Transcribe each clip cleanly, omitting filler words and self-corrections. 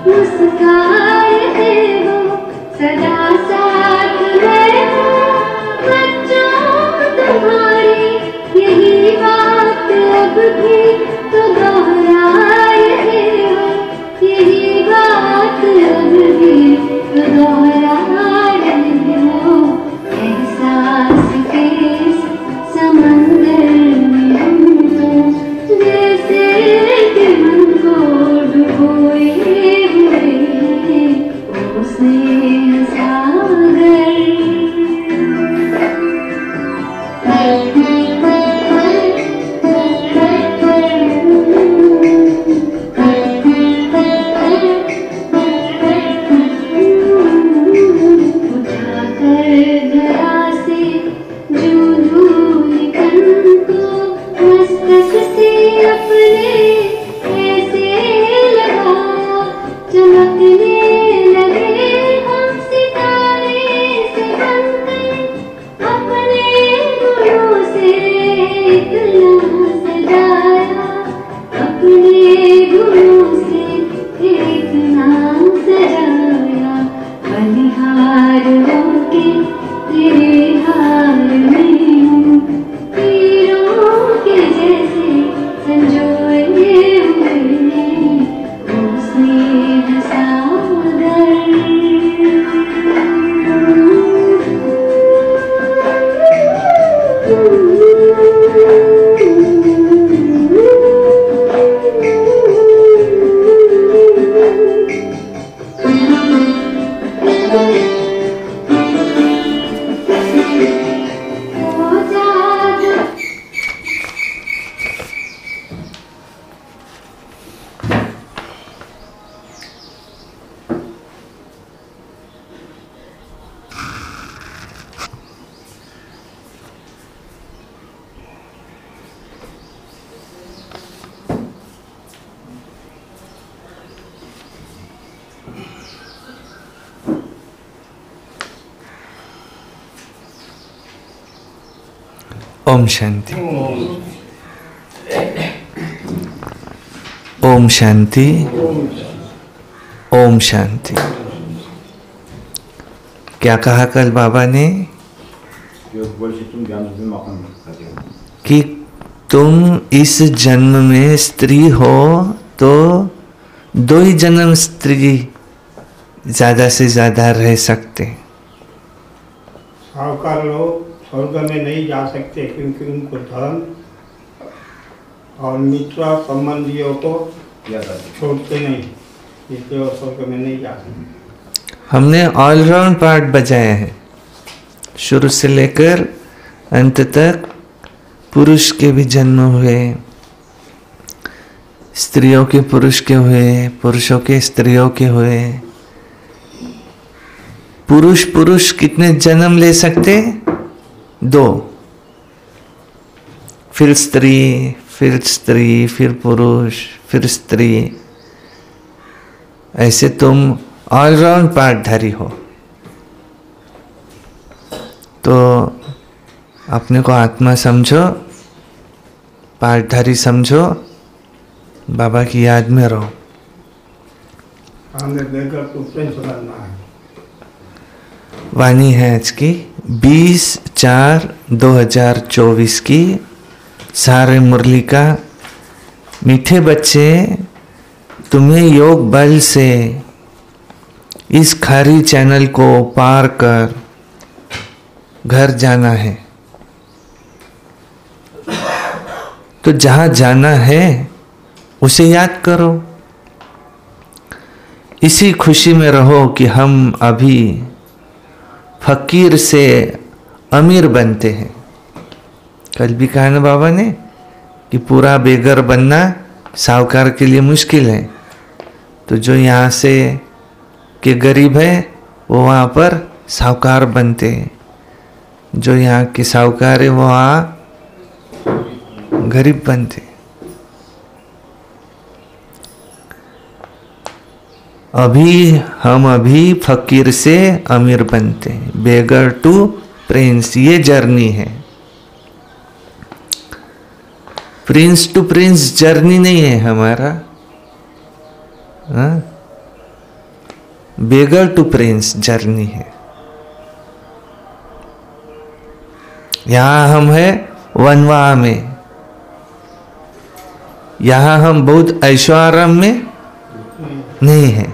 मुस्काए थे वो सदा साथ में हो बच्चों तुम्हारी यही बात अब भी तो दोहराए थे वो यही बात अब भी तो दोहराए हो एहसास के समंदर में हम तो जैसे कि मन को डुबोए हुए उसने सागर ओम शांति। ओम शांति। ओम शांति। क्या कहा कल बाबा ने कि तुम इस जन्म में स्त्री हो तो 2 ही जन्म स्त्री ज्यादा से ज्यादा रह सकते। साहूकार लोग स्वर्ग में नहीं जा सकते क्योंकि उनको धन और मित्र संबंधियों को छोड़ते नहीं, इसलिए वो स्वर्ग में नहीं जा सकते। हमने ऑलराउंड पार्ट बजाया है, शुरू से लेकर अंत तक। पुरुष के भी जन्म हुए, स्त्रियों के पुरुष के हुए, पुरुषों के स्त्रियों के हुए। पुरुष कितने जन्म ले सकते? 2, फिर स्त्री, फिर पुरुष, फिर स्त्री। ऐसे तुम ऑलराउंड पार्टधारी हो। तो अपने को आत्मा समझो, पार्टधारी समझो, बाबा की याद में रहो। वाणी है आज की 20/4/2024 की। सारे मुरली का मीठे बच्चे, तुम्हें योग बल से इस खारी चैनल को पार कर घर जाना है। तो जहां जाना है उसे याद करो, इसी खुशी में रहो कि हम अभी फकीर से अमीर बनते हैं। कल भी कहा ना बाबा ने कि पूरा बेघर बनना साहूकार के लिए मुश्किल है। तो जो यहाँ से के गरीब है वो वहाँ पर साहूकार बनते हैं, जो यहाँ के साहूकार है वो वहाँ गरीब बनते। हम अभी फकीर से अमीर बनते हैं। बेगर टू प्रिंस, ये जर्नी है। प्रिंस टू प्रिंस जर्नी नहीं है हमारा। बेगर टू प्रिंस जर्नी है। यहां हम है वनवाह में, यहां हम बहुत ऐश्वर्य में नहीं है,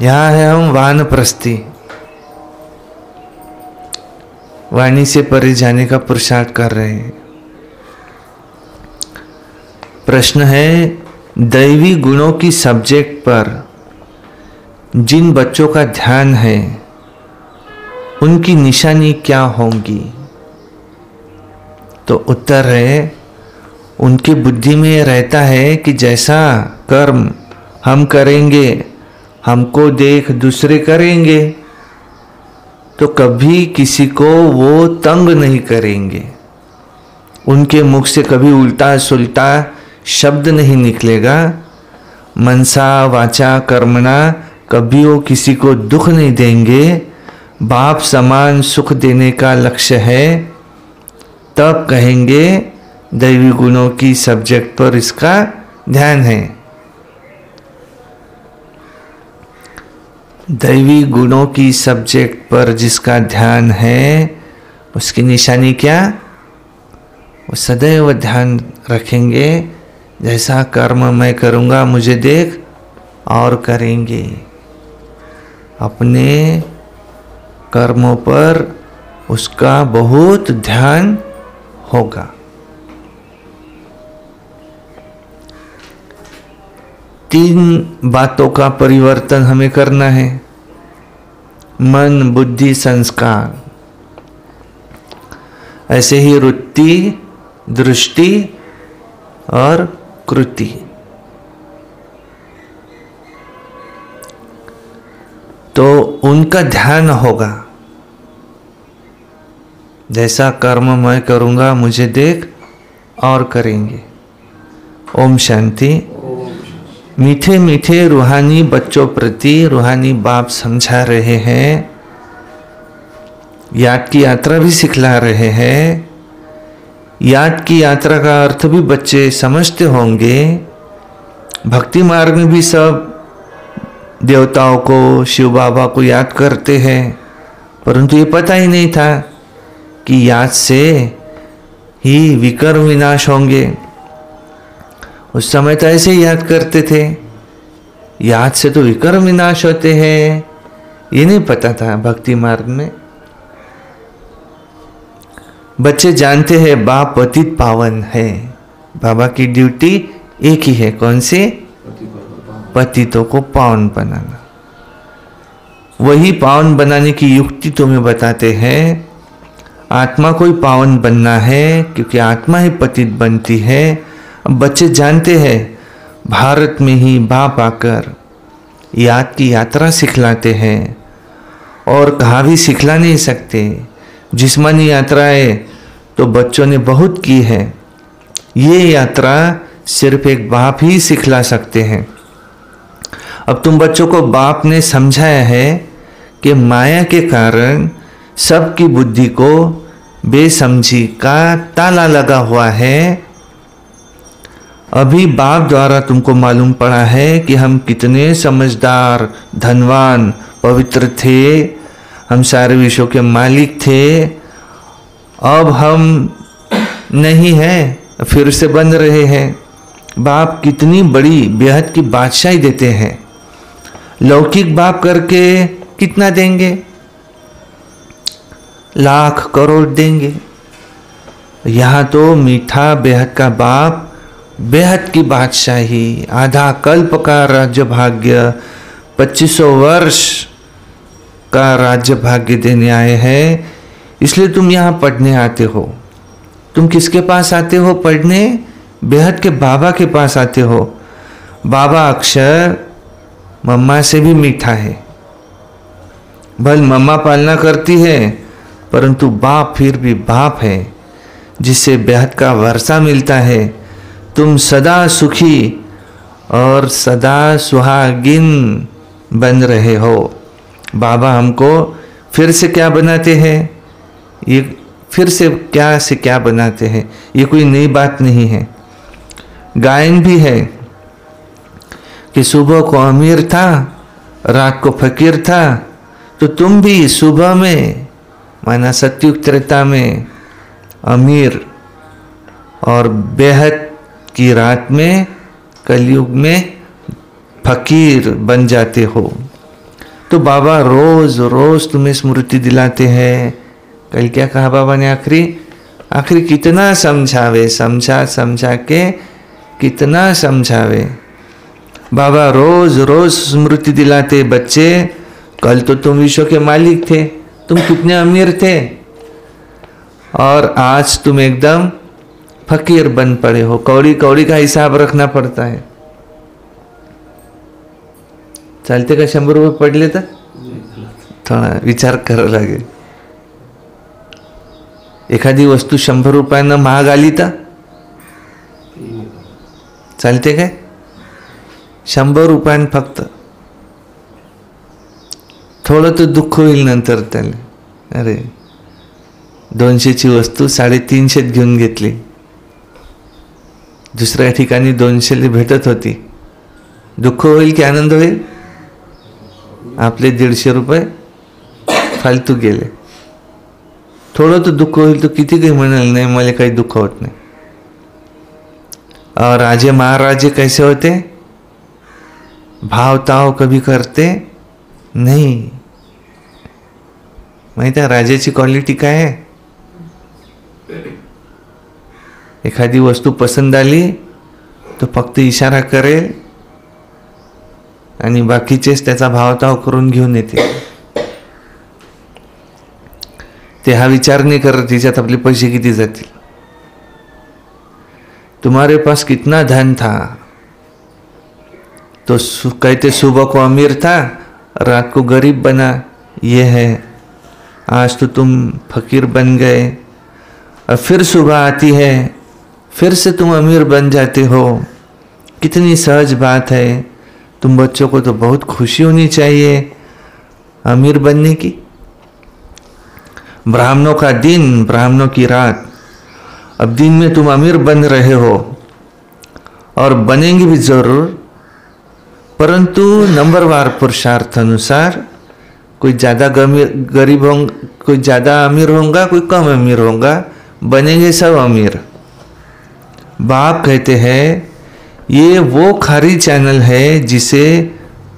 यहां है हम वानप्रस्थी, वाणी से परे जाने का पुरुषार्थ कर रहे हैं। प्रश्न है, दैवी गुणों की सब्जेक्ट पर जिन बच्चों का ध्यान है उनकी निशानी क्या होंगी? तो उत्तर है, उनकी बुद्धि में रहता है कि जैसा कर्म हम करेंगे, हमको देख दूसरे करेंगे, तो कभी किसी को वो तंग नहीं करेंगे, उनके मुख से कभी उल्टा सुल्टा शब्द नहीं निकलेगा, मनसा वाचा कर्मणा कभी वो किसी को दुख नहीं देंगे, बाप समान सुख देने का लक्ष्य है, तब कहेंगे दैवी गुणों की सब्जेक्ट पर इसका ध्यान है। दैवी गुणों की सब्जेक्ट पर जिसका ध्यान है उसकी निशानी क्या? वो सदैव ध्यान रखेंगे, जैसा कर्म मैं करूँगा मुझे देख और करेंगे। अपने कर्मों पर उसका बहुत ध्यान होगा। तीन बातों का परिवर्तन हमें करना है, मन, बुद्धि, संस्कार। ऐसे ही वृत्ति, दृष्टि और कृति। तो उनका ध्यान होगा, जैसा कर्म मैं करूँगा मुझे देख और करेंगे। ओम शांति। मीठे मीठे रूहानी बच्चों प्रति रूहानी बाप समझा रहे हैं, याद की यात्रा भी सिखला रहे हैं। याद की यात्रा का अर्थ भी बच्चे समझते होंगे। भक्ति मार्ग में भी सब देवताओं को, शिव बाबा को याद करते हैं, परंतु ये पता ही नहीं था कि याद से ही विकर्म विनाश होंगे। उस समय तो ऐसे ही याद करते थे, याद से तो विकर्म विनाश होते हैं, ये नहीं पता था भक्ति मार्ग में। बच्चे जानते हैं बाप पतित पावन है, बाबा की ड्यूटी एक ही है, कौन सी? पतितों को पावन बनाना। वही पावन बनाने की युक्ति तुम्हें बताते हैं। आत्मा को ही पावन बनना है, क्योंकि आत्मा ही पतित बनती है। अब बच्चे जानते हैं भारत में ही बाप आकर याद की यात्रा सिखलाते हैं, और कहाँ भी सिखला नहीं सकते। जिस्मानी यात्राएं तो बच्चों ने बहुत की है, ये यात्रा सिर्फ एक बाप ही सिखला सकते हैं। अब तुम बच्चों को बाप ने समझाया है कि माया के कारण सबकी बुद्धि को बेसमझी का ताला लगा हुआ है। अभी बाप द्वारा तुमको मालूम पड़ा है कि हम कितने समझदार, धनवान, पवित्र थे, हम सारे विश्व के मालिक थे। अब हम नहीं हैं, फिर से बन रहे हैं। बाप कितनी बड़ी बेहद की बादशाही देते हैं। लौकिक बाप करके कितना देंगे? लाख करोड़ देंगे। यहाँ तो मीठा बेहद का बाप, बेहद की बादशाही, आधा कल्प का राज्य भाग्य, 2500 वर्ष का राज्य भाग्य देने आए हैं। इसलिए तुम यहाँ पढ़ने आते हो। तुम किसके पास आते हो पढ़ने? बेहद के बाबा के पास आते हो। बाबा अक्षर मम्मा से भी मीठा है। भल मम्मा पालना करती है, परंतु बाप फिर भी बाप है, जिससे बेहद का वर्षा मिलता है। तुम सदा सुखी और सदा सुहागिन बन रहे हो। बाबा हमको फिर से क्या बनाते हैं? ये फिर से क्या बनाते हैं? ये कोई नई बात नहीं है। गायन भी है, कि सुबह को अमीर था, रात को फकीर था, तो तुम भी सुबह में माना सत्युग त्रेता में अमीर और बेहद की रात में कलयुग में फकीर बन जाते हो। तो बाबा रोज रोज तुम्हें स्मृति दिलाते हैं। कल क्या कहा बाबा ने आखिरी कितना समझावे, समझा के कितना समझावे। बाबा रोज रोज स्मृति दिलाते, बच्चे कल तो तुम विश्व के मालिक थे, तुम कितने अमीर थे, और आज तुम एकदम फकीर बन पड़े हो। कौड़ी कौड़ी का हिसाब रखना पड़ता है। चालते का 100 रुपये पडले तर थोडा विचार करावा लागेल। एखादी वस्तू 100 रुपयांना महाग आली तर चालते काय? 100 रुपयां फक्त। थोडं तो दुःख होईल नंतर त्याला, अरे 200ची वस्तू 350 घेऊन घेतली, दुसऱ्या ठिकाणी 200 भेटत होती। दुःख होईल की आनंद होईल? आपले 150 रुपये फालतू गेले। थोडं तो दुःख होईल, तो किती काही म्हणाल नाही मला काही दुःख होत नाही। और राजे महाराजे कैसे होते? भाव ताव कभी करते नहीं। माहिती आहे राजाची क्वालिटी काय आहे? एखादी वस्तू पसंत आली तो फक्त इशारा करेल आणि बाकीचेच त्याचा भावताव करून घेऊन येते। ते हा विचार नहीं करत तिच्यात आपले पैसे किती जातील। तुम्हारे पास कितना धन था, तो कहते सुबह को अमीर था, रात को गरीब बना। ये है, आज तो तुम फकीर बन गए और फिर सुबह आती है, फिर से तुम अमीर बन जाते हो। कितनी सहज बात है। तुम बच्चों को तो बहुत खुशी होनी चाहिए अमीर बनने की। ब्राह्मणों का दिन, ब्राह्मणों की रात। अब दिन में तुम अमीर बन रहे हो और बनेंगे भी जरूर, परंतु नंबरवार पुरुषार्थ अनुसार। कोई ज़्यादा गरीब होंगे, कोई ज़्यादा अमीर होगा, कोई कम अमीर होगा, बनेंगे सब अमीर। बाप कहते हैं ये वो खारी चैनल है जिसे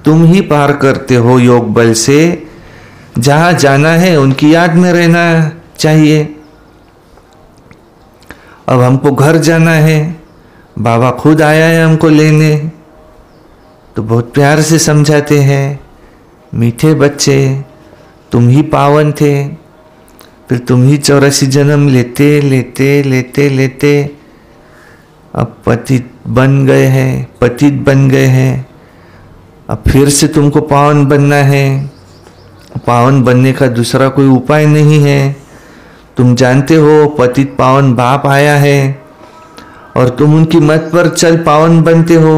तुम ही पार करते हो योग बल से। जहाँ जाना है उनकी याद में रहना चाहिए। अब हमको घर जाना है, बाबा खुद आया है हमको लेने, तो बहुत प्यार से समझाते हैं, मीठे बच्चे तुम ही पावन थे, फिर तुम ही 84 जन्म लेते लेते लेते लेते अब पतित बन गए हैं, पतित बन गए हैं। अब फिर से तुमको पावन बनना है। पावन बनने का दूसरा कोई उपाय नहीं है। तुम जानते हो पतित पावन बाप आया है और तुम उनकी मत पर चल पावन बनते हो।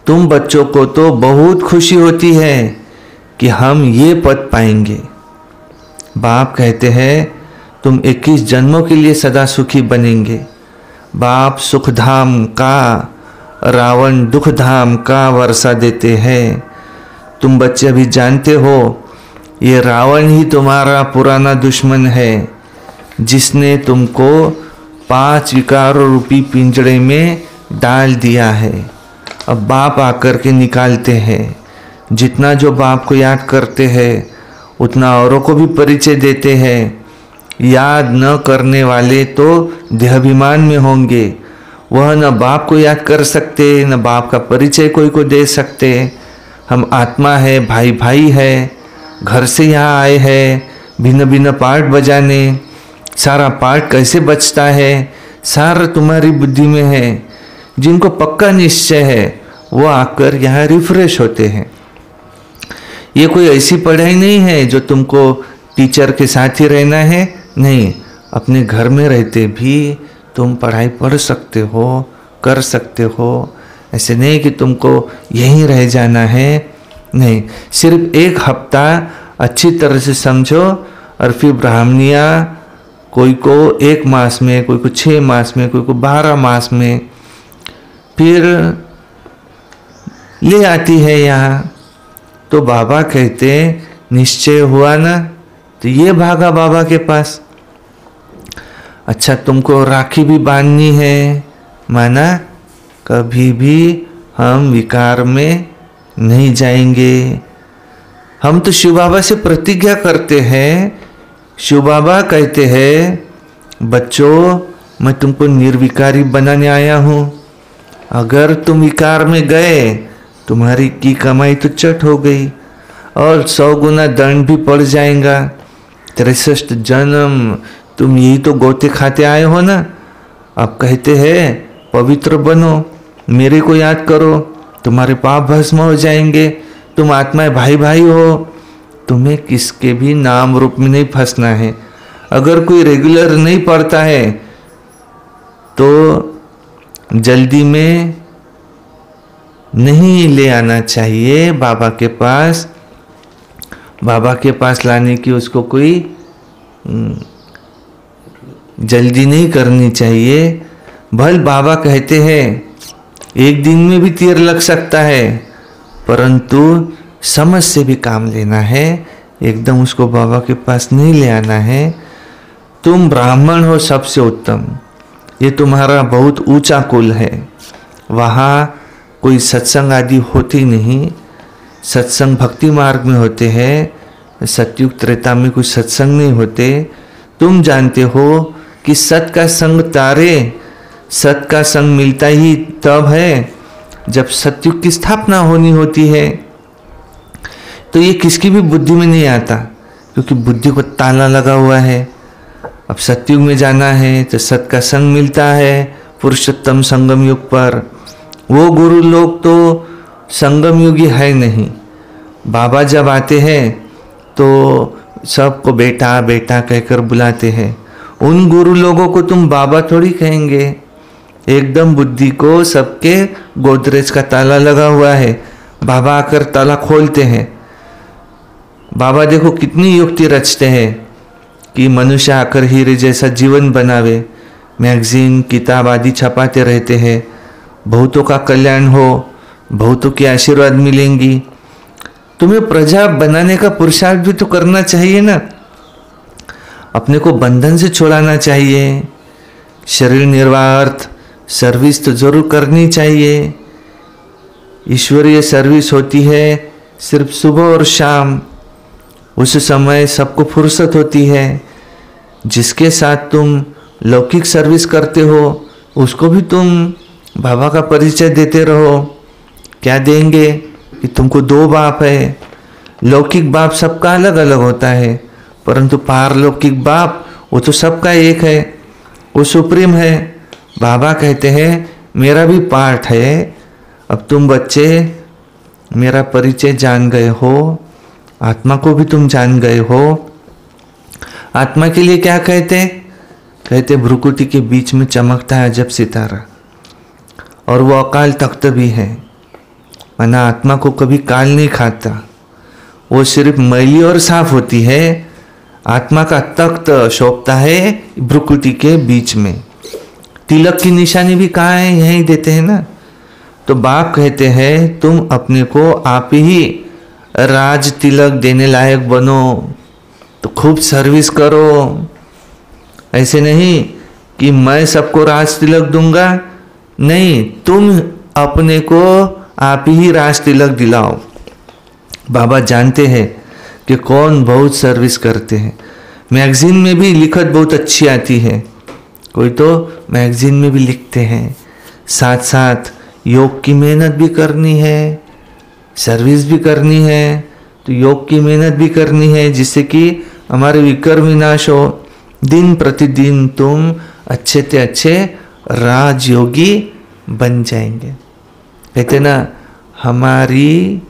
तुम बच्चों को तो बहुत खुशी होती है कि हम ये पद पाएंगे। बाप कहते हैं तुम 21 जन्मों के लिए सदा सुखी बनेंगे। बाप सुखधाम का, रावण दुखधाम का वर्षा देते हैं। तुम बच्चे अभी जानते हो ये रावण ही तुम्हारा पुराना दुश्मन है, जिसने तुमको 5 विकारों रूपी पिंजड़े में डाल दिया है। अब बाप आकर के निकालते हैं। जितना जो बाप को याद करते हैं उतना औरों को भी परिचय देते हैं। याद न करने वाले तो देहाभिमान में होंगे। वह न बाप को याद कर सकते, न बाप का परिचय कोई को दे सकते। हम आत्मा है, भाई भाई है, घर से यहाँ आए हैं भिन्न भिन्न पार्ट बजाने। सारा पार्ट कैसे बजता है सारा तुम्हारी बुद्धि में है। जिनको पक्का निश्चय है वो आकर यहाँ रिफ्रेश होते हैं। ये कोई ऐसी पढ़ाई नहीं है जो तुमको टीचर के साथ ही रहना है, नहीं। अपने घर में रहते भी तुम पढ़ाई पढ़ सकते हो, कर सकते हो। ऐसे नहीं कि तुमको यहीं रह जाना है, नहीं। सिर्फ 1 हफ्ता अच्छी तरह से समझो और फिर ब्राह्मणिया कोई को 1 मास में, कोई को 6 मास में, कोई को 12 मास में, फिर ले आती है यहाँ। तो बाबा कहते निश्चय हुआ ना, तो ये भागा बाबा के पास। अच्छा तुमको राखी भी बांधनी है, माना कभी भी हम विकार में नहीं जाएंगे। हम तो शिव बाबा से प्रतिज्ञा करते हैं। शिव बाबा कहते हैं बच्चों मैं तुमको निर्विकारी बनाने आया हूँ, अगर तुम विकार में गए तुम्हारी की कमाई तो चट हो गई और 100 गुना दंड भी पड़ जाएगा। 63 जन्म तुम यही तो गोते खाते आए हो ना। अब कहते हैं पवित्र बनो, मेरे को याद करो, तुम्हारे पाप भस्म हो जाएंगे, तुम आत्माएं भाई भाई हो। तुम्हें किसके भी नाम रूप में नहीं फंसना है। अगर कोई रेगुलर नहीं पढ़ता है तो जल्दी में नहीं ले आना चाहिए बाबा के पास। बाबा के पास लाने की उसको कोई जल्दी नहीं करनी चाहिए। भल बाबा कहते हैं एक दिन में भी तीर लग सकता है, परंतु समझ से भी काम लेना है, एकदम उसको बाबा के पास नहीं ले आना है। तुम ब्राह्मण हो सबसे उत्तम, ये तुम्हारा बहुत ऊंचा कुल है, वहाँ कोई सत्संग आदि होती नहीं। सत्संग भक्ति मार्ग में होते हैं, सतयुग त्रेता में कुछ सत्संग नहीं होते। तुम जानते हो कि सत का संग तारे, सत का संग मिलता ही तब है जब सतयुग की स्थापना होनी होती है। तो ये किसकी भी बुद्धि में नहीं आता, क्योंकि बुद्धि को ताला लगा हुआ है। अब सतयुग में जाना है तो सत का संग मिलता है पुरुषोत्तम संगम युग पर। वो गुरु लोग तो संगम युगी है नहीं। बाबा जब आते हैं तो सबको बेटा बेटा कहकर बुलाते हैं। उन गुरु लोगों को तुम बाबा थोड़ी कहेंगे। एकदम बुद्धि को सबके गोदरेज का ताला लगा हुआ है, बाबा आकर ताला खोलते हैं। बाबा देखो कितनी युक्ति रचते हैं कि मनुष्य आकर हीरे जैसा जीवन बनावे। मैगजीन किताब आदि छपाते रहते हैं, बहुतों का कल्याण हो, बहुतों की आशीर्वाद मिलेंगी। तुम्हें प्रजा बनाने का पुरुषार्थ भी तो करना चाहिए ना, अपने को बंधन से छुड़ाना चाहिए। शरीर निर्वाह सर्विस तो जरूर करनी चाहिए। ईश्वरीय सर्विस होती है सिर्फ सुबह और शाम, उस समय सबको फुर्सत होती है। जिसके साथ तुम लौकिक सर्विस करते हो उसको भी तुम बाबा का परिचय देते रहो। क्या देंगे कि तुमको 2 बाप है। लौकिक बाप सबका अलग अलग होता है, परंतु पारलौकिक बाप वो तो सबका एक है, वो सुप्रीम है। बाबा कहते हैं मेरा भी पार्ट है। अब तुम बच्चे मेरा परिचय जान गए हो, आत्मा को भी तुम जान गए हो। आत्मा के लिए क्या कहते? कहते भ्रुकुटी के बीच में चमकता है अजब सितारा, और वो अकाल तख्त भी है। माना आत्मा को कभी काल नहीं खाता, वो सिर्फ मैली और साफ होती है। आत्मा का तख्त शोभता है भ्रुकुटी के बीच में। तिलक की निशानी भी कहाँ है? यहीं देते हैं ना। तो बाप कहते हैं तुम अपने को आप ही राज तिलक देने लायक बनो, तो खूब सर्विस करो। ऐसे नहीं कि मैं सबको राज तिलक दूंगा, नहीं, तुम अपने को आप ही राज तिलक दिलाओ। बाबा जानते हैं कि कौन बहुत सर्विस करते हैं। मैगजीन में भी लिखत बहुत अच्छी आती है, कोई तो मैगजीन में भी लिखते हैं। साथ साथ योग की मेहनत भी करनी है, सर्विस भी करनी है। तो योग की मेहनत भी करनी है जिससे कि हमारे विकर विनाश हो। दिन प्रतिदिन तुम अच्छे से अच्छे राजयोगी बन जाएंगे। कहते ना हमारी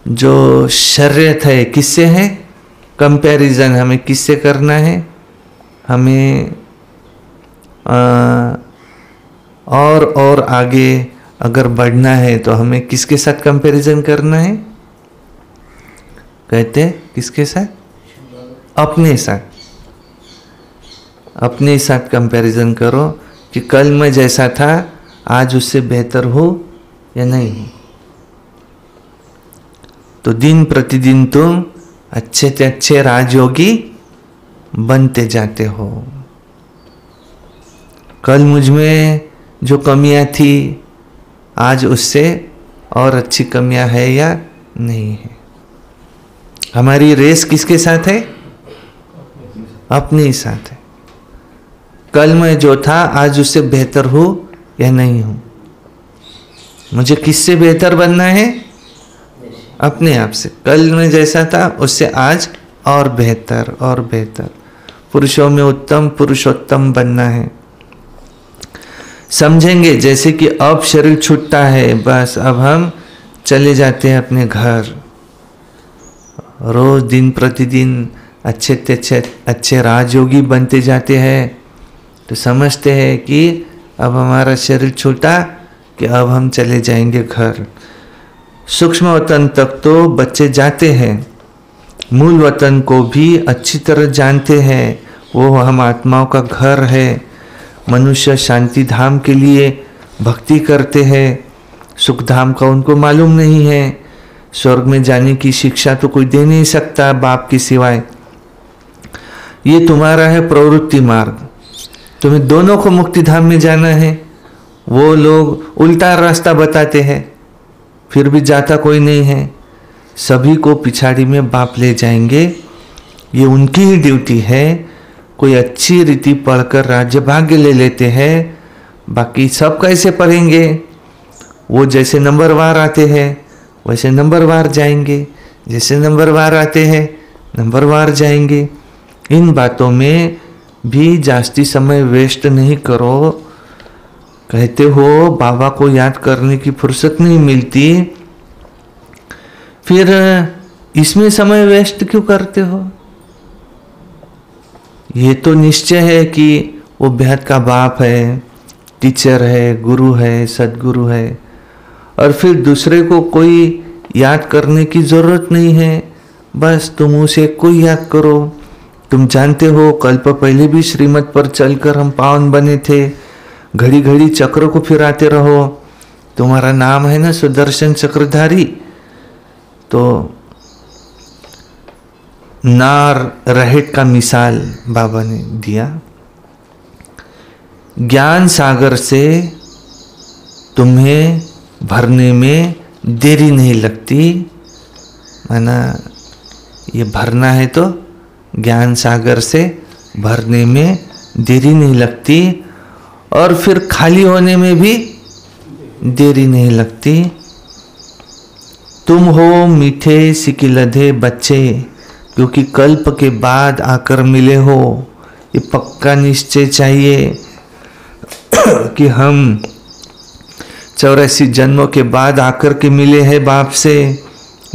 जो शर्यत है किससे है? कंपैरिजन हमें किससे करना है? हमें और आगे अगर बढ़ना है तो हमें किसके साथ कंपैरिजन करना है? कहते हैं किसके साथ? अपने साथ। अपने साथ कंपैरिजन करो कि कल मैं जैसा था आज उससे बेहतर हो या नहीं हूं? तो दिन प्रतिदिन तुम अच्छे से अच्छे राजयोगी बनते जाते हो। कल मुझ में जो कमियां थी आज उससे और अच्छी कमियां है या नहीं है? हमारी रेस किसके साथ है? अपने ही साथ है। कल मैं जो था आज उससे बेहतर हूं या नहीं हूं? मुझे किससे बेहतर बनना है? अपने आप से। कल मैं जैसा था उससे आज और बेहतर और बेहतर, पुरुषों में उत्तम पुरुषोत्तम बनना है। समझेंगे जैसे कि अब शरीर छूटता है, बस अब हम चले जाते हैं अपने घर। रोज दिन प्रतिदिन अच्छे राजयोगी बनते जाते हैं, तो समझते हैं कि अब हमारा शरीर छूटा कि अब हम चले जाएंगे घर। सूक्ष्म वतन तक तो बच्चे जाते हैं, मूल वतन को भी अच्छी तरह जानते हैं, वो हम आत्माओं का घर है। मनुष्य शांति धाम के लिए भक्ति करते हैं, सुख धाम का उनको मालूम नहीं है। स्वर्ग में जाने की शिक्षा तो कोई दे नहीं सकता बाप के सिवाय। ये तुम्हारा है प्रवृत्ति मार्ग, तुम्हें दोनों को मुक्ति धाम में जाना है। वो लोग उल्टा रास्ता बताते हैं, फिर भी जाता कोई नहीं है। सभी को पिछाड़ी में बाप ले जाएंगे, ये उनकी ही ड्यूटी है। कोई अच्छी रीति पढ़कर राज्य भाग्य ले लेते हैं, बाकी सब कैसे पढ़ेंगे? वो जैसे नंबरवार आते हैं वैसे नंबरवार जाएंगे, जैसे नंबरवार आते हैं नंबरवार जाएंगे। इन बातों में भी जास्ती समय वेस्ट नहीं करो। कहते हो बाबा को याद करने की फुर्सत नहीं मिलती, फिर इसमें समय वेस्ट क्यों करते हो? ये तो निश्चय है कि वो बेहद का बाप है, टीचर है, गुरु है, सदगुरु है, और फिर दूसरे को कोई याद करने की जरूरत नहीं है। बस तुम उसे कोई याद करो। तुम जानते हो कल्प पहले भी श्रीमत पर चलकर हम पावन बने थे। घड़ी घड़ी चक्र को फिराते रहो। तुम्हारा नाम है ना सुदर्शन चक्रधारी। तो नार रहेट का मिसाल बाबा ने दिया। ज्ञान सागर से तुम्हें भरने में देरी नहीं लगती। माना ये भरना है तो ज्ञान सागर से भरने में देरी नहीं लगती, और फिर खाली होने में भी देरी नहीं लगती। तुम हो मीठे सिकिलधे बच्चे, क्योंकि कल्प के बाद आकर मिले हो। ये पक्का निश्चय चाहिए कि हम 84 जन्मों के बाद आकर के मिले हैं बाप से।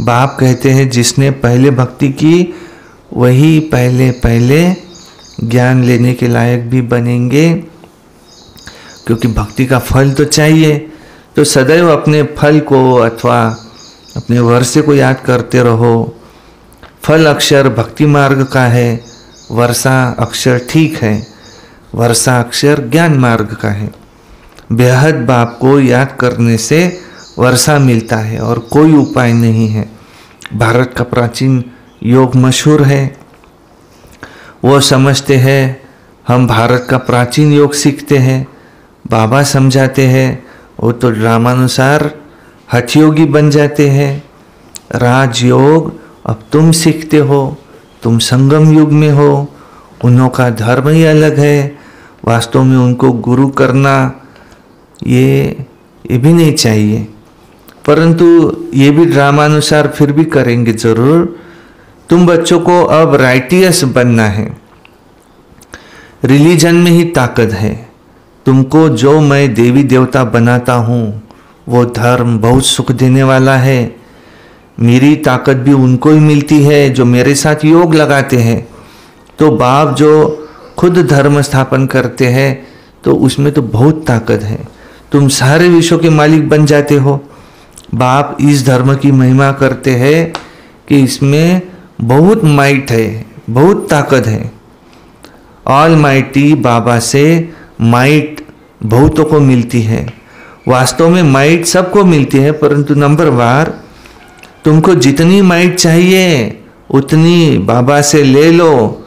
बाप कहते हैं जिसने पहले भक्ति की वही पहले ज्ञान लेने के लायक भी बनेंगे, क्योंकि भक्ति का फल तो चाहिए। तो सदैव अपने फल को अथवा अपने वर्षे को याद करते रहो। फल अक्षर भक्ति मार्ग का है, वर्षा अक्षर ठीक है, वर्षा अक्षर ज्ञान मार्ग का है। बेहद बाप को याद करने से वर्षा मिलता है और कोई उपाय नहीं है। भारत का प्राचीन योग मशहूर है। वो समझते हैं हम भारत का प्राचीन योग सीखते हैं। बाबा समझाते हैं वो तो ड्रामानुसार हठयोगी बन जाते हैं। राजयोग अब तुम सीखते हो, तुम संगम युग में हो। उन्हों का धर्म ही अलग है। वास्तव में उनको गुरु करना ये भी नहीं चाहिए, परंतु ये भी ड्रामानुसार फिर भी करेंगे जरूर। तुम बच्चों को अब राइटियस बनना है। रिलीजन में ही ताकत है। तुमको जो मैं देवी देवता बनाता हूँ वो धर्म बहुत सुख देने वाला है। मेरी ताकत भी उनको ही मिलती है जो मेरे साथ योग लगाते हैं। तो बाप जो खुद धर्म स्थापन करते हैं तो उसमें तो बहुत ताकत है। तुम सारे विश्व के मालिक बन जाते हो। बाप इस धर्म की महिमा करते हैं कि इसमें बहुत माइट है, बहुत ताकत है। ऑल माइटी बाबा से माइट बहुतों को मिलती है। वास्तव में माइट सबको मिलती है, परंतु नंबर वार तुमको जितनी माइट चाहिए उतनी बाबा से ले लो।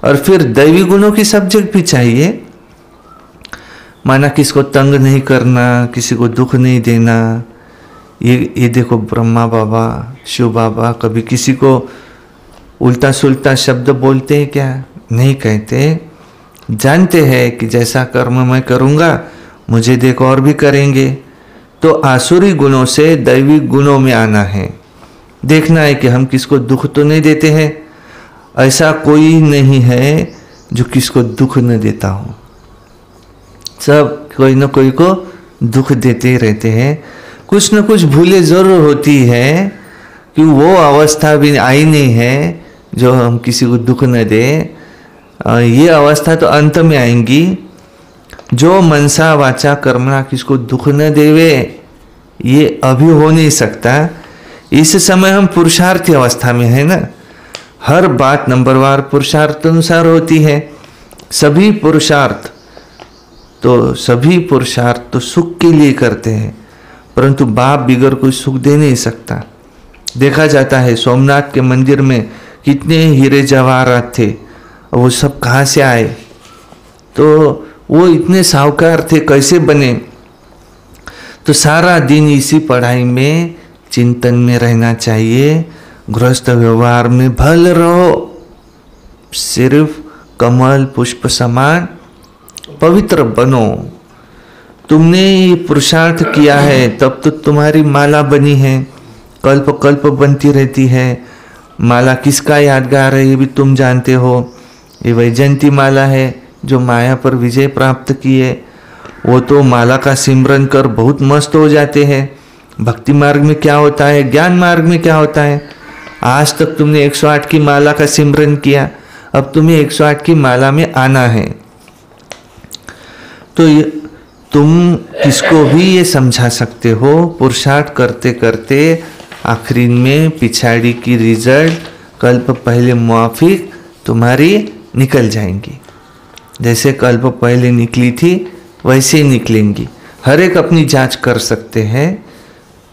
और फिर दैवी गुणों की सब्जेक्ट भी चाहिए, माना किसको तंग नहीं करना, किसी को दुख नहीं देना। ये देखो ब्रह्मा बाबा, शिव बाबा कभी किसी को उल्टा सुल्टा शब्द बोलते हैं क्या? नहीं कहते। जानते हैं कि जैसा कर्म मैं करूँगा मुझे देखो और भी करेंगे। तो आसुरी गुणों से दैवी गुणों में आना है, देखना है कि हम किसको दुख तो नहीं देते हैं। ऐसा कोई नहीं है जो किसको दुख न देता हो, सब कोई न कोई को दुख देते रहते हैं। कुछ न कुछ भूले जरूर होती है कि वो अवस्था भी आई नहीं है जो हम किसी को दुख न दे। ये अवस्था तो अंत में आएंगी। जो मनसा वाचा कर्मणा किसको दुख न देवे, ये अभी हो नहीं सकता। इस समय हम पुरुषार्थी अवस्था में है ना, हर बात नंबरवार पुरुषार्थ अनुसार होती है। सभी पुरुषार्थ तो सुख के लिए करते हैं, परंतु बाप बिगर कोई सुख दे नहीं सकता। देखा जाता है सोमनाथ के मंदिर में कितने हीरे जवाहरात थे, और वो सब कहाँ से आए? तो वो इतने साहूकार थे, कैसे बने? तो सारा दिन इसी पढ़ाई में चिंतन में रहना चाहिए। गृहस्थ व्यवहार में भल रहो, सिर्फ कमल पुष्प समान पवित्र बनो। तुमने ये पुरुषार्थ किया है तब तो तुम्हारी माला बनी है, कल्प कल्प बनती रहती है। माला किसका यादगार है ये भी तुम जानते हो। ये वैजयंती माला है जो माया पर विजय प्राप्त की है। वो तो माला का सिमरन कर बहुत मस्त हो जाते हैं। भक्ति मार्ग में क्या होता है, ज्ञान मार्ग में क्या होता है? आज तक तुमने 108 की माला का सिमरन किया, अब तुम्हें 108 की माला में आना है। तो तुम किसको भी ये समझा सकते हो, पुरुषार्थ करते करते आखिरी में पिछाड़ी की रिजल्ट कल्प पहले मुआफिक तुम्हारी निकल जाएंगी। जैसे कल्प पहले निकली थी वैसे ही निकलेंगी। हर एक अपनी जांच कर सकते हैं।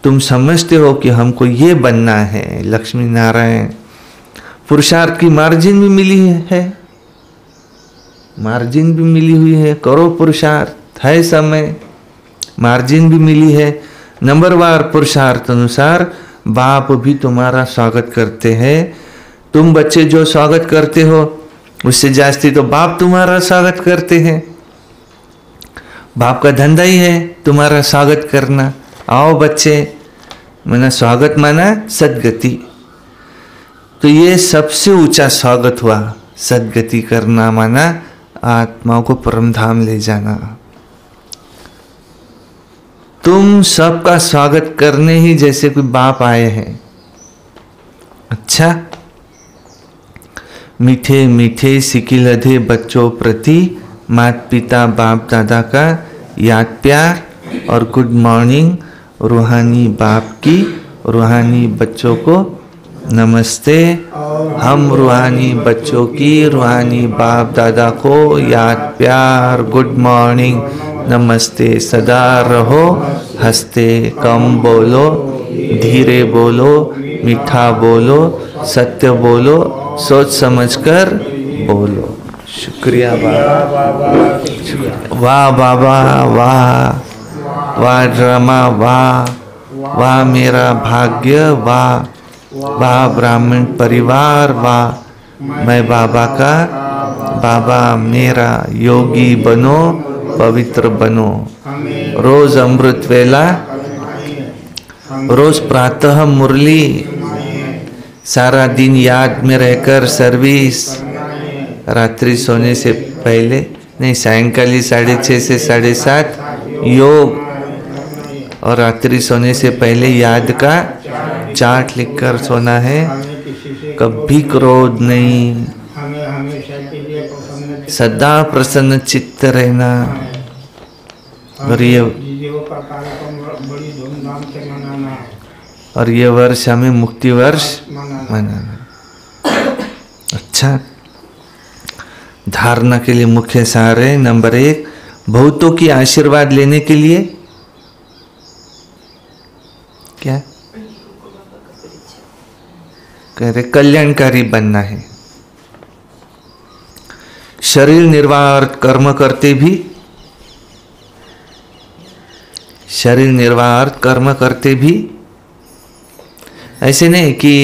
तुम समझते हो कि हमको ये बनना है लक्ष्मी नारायण, पुरुषार्थ की मार्जिन भी मिली है, मार्जिन भी मिली हुई है। करो पुरुषार्थ, है समय, मार्जिन भी मिली है। नंबरवार पुरुषार्थ अनुसार बाप भी तुम्हारा स्वागत करते हैं। तुम बच्चे जो स्वागत करते हो उससे जास्ती तो बाप तुम्हारा स्वागत करते हैं। बाप का धंधा ही है तुम्हारा स्वागत करना। आओ बच्चे, माना स्वागत माना सदगति। तो ये सबसे ऊंचा स्वागत हुआ। सदगति करना माना आत्माओं को परम धाम ले जाना। तुम सबका स्वागत करने ही जैसे कोई बाप आए हैं। अच्छा, मीठे मीठे सिकिलधे बच्चों प्रति माता पिता बाप दादा का याद प्यार और गुड मॉर्निंग। रूहानी बाप की रूहानी बच्चों को नमस्ते। हम रूहानी बच्चों की रूहानी बाप दादा को याद प्यार गुड मॉर्निंग नमस्ते। सदा रहो हंसते, कम बोलो, धीरे बोलो, मीठा बोलो, सत्य बोलो, सोच समझकर बोलो। शुक्रिया बाबा। वाह बाबा, वाह वाह ड्रामा, वाह वाह मेरा भाग्य, वाह वाह ब्राह्मण परिवार, वाह मैं बाबा का, बाबा मेरा। योगी बनो, पवित्र बनो। रोज अमृत वेला, रोज प्रातः मुरली, सारा दिन याद में रहकर सर्विस। रात्रि सोने से पहले नहीं, सायंकाली 6:30 से 7:30 योग, और रात्रि सोने से पहले याद का चार्ट लिखकर सोना है। कभी क्रोध नहीं, सदा प्रसन्न चित्त रहना। और ये वर्ष हमें मुक्ति वर्ष मनाना। अच्छा, धारणा के लिए मुख्य सार है। नंबर 1, बहुतों की आशीर्वाद लेने के लिए क्या कह रहे? कल्याणकारी बनना है। शरीर निर्वाह अर्थ कर्म करते भी, शरीर निर्वाह अर्थ कर्म करते भी ऐसे नहीं कि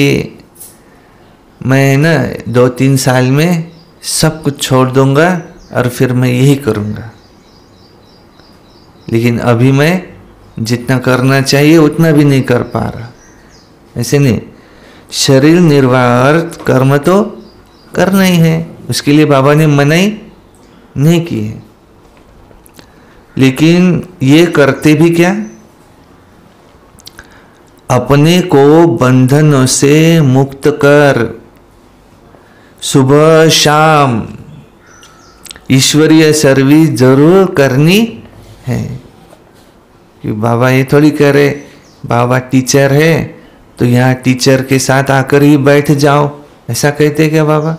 मैं ना 2-3 साल में सब कुछ छोड़ दूंगा और फिर मैं यही करूंगा, लेकिन अभी मैं जितना करना चाहिए उतना भी नहीं कर पा रहा, ऐसे नहीं। शरीर निर्वाह अर्थ कर्म तो करना ही है, उसके लिए बाबा ने मनाही नहीं की है, लेकिन ये करते भी क्या? अपने को बंधनों से मुक्त कर सुबह शाम ईश्वरीय सर्विस जरूर करनी है। कि बाबा ये थोड़ी कह रहे बाबा टीचर है तो यहाँ टीचर के साथ आकर ही बैठ जाओ, ऐसा कहते क्या बाबा?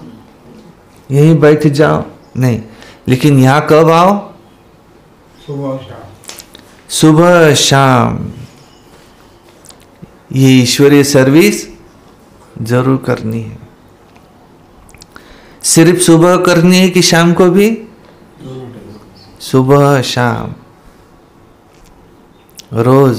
यहीं बैठ जाओ नहीं, लेकिन यहाँ कब आओ? सुबह शाम। सुबह शाम ये ईश्वरीय सर्विस जरूर करनी है। सिर्फ सुबह करनी है कि शाम को भी? सुबह शाम रोज।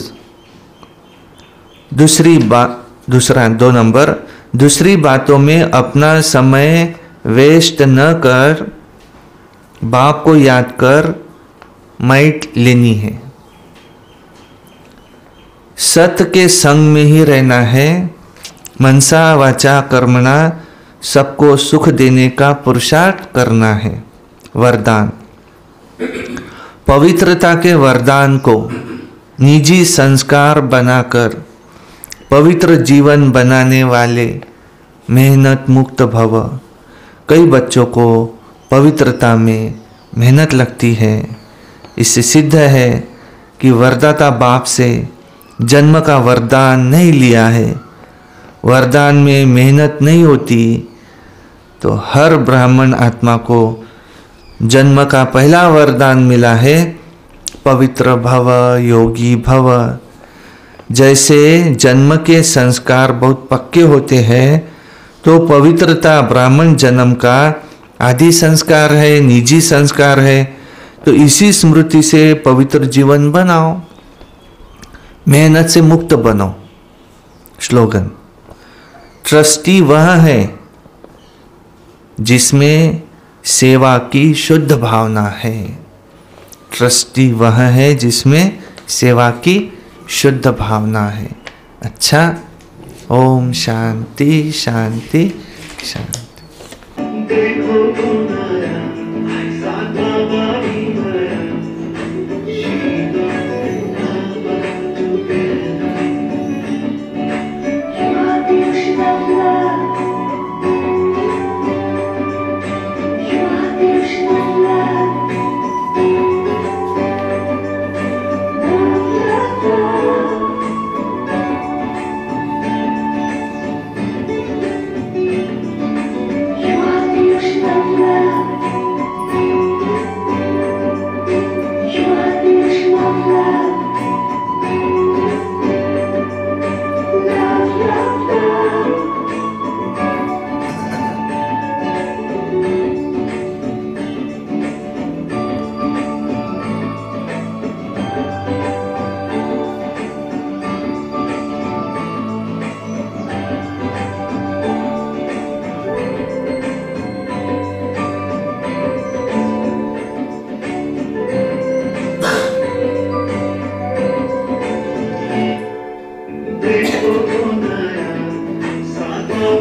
दूसरा 2 नंबर, दूसरी बातों में अपना समय वेस्ट न कर बाप को याद कर माइट लेनी है। सत्य के संग में ही रहना है। मनसा वाचा कर्मणा सबको सुख देने का पुरुषार्थ करना है। वरदान, पवित्रता के वरदान को निजी संस्कार बनाकर पवित्र जीवन बनाने वाले मेहनत मुक्त भव। कई बच्चों को पवित्रता में मेहनत लगती है। इससे सिद्ध है कि वरदाता बाप से जन्म का वरदान नहीं लिया है। वरदान में मेहनत नहीं होती तो हर ब्राह्मण आत्मा को जन्म का पहला वरदान मिला है, पवित्र भव, योगी भव। जैसे जन्म के संस्कार बहुत पक्के होते हैं तो पवित्रता ब्राह्मण जन्म का आदि संस्कार है, निजी संस्कार है। तो इसी स्मृति से पवित्र जीवन बनाओ, मेहनत से मुक्त बनो। स्लोगन, ट्रस्टी वह है जिसमें सेवा की शुद्ध भावना है। ट्रस्टी वह है जिसमें सेवा की शुद्ध भावना है। अच्छा, ओम शांति शांति शांति। देखो नया सादा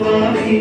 बाबी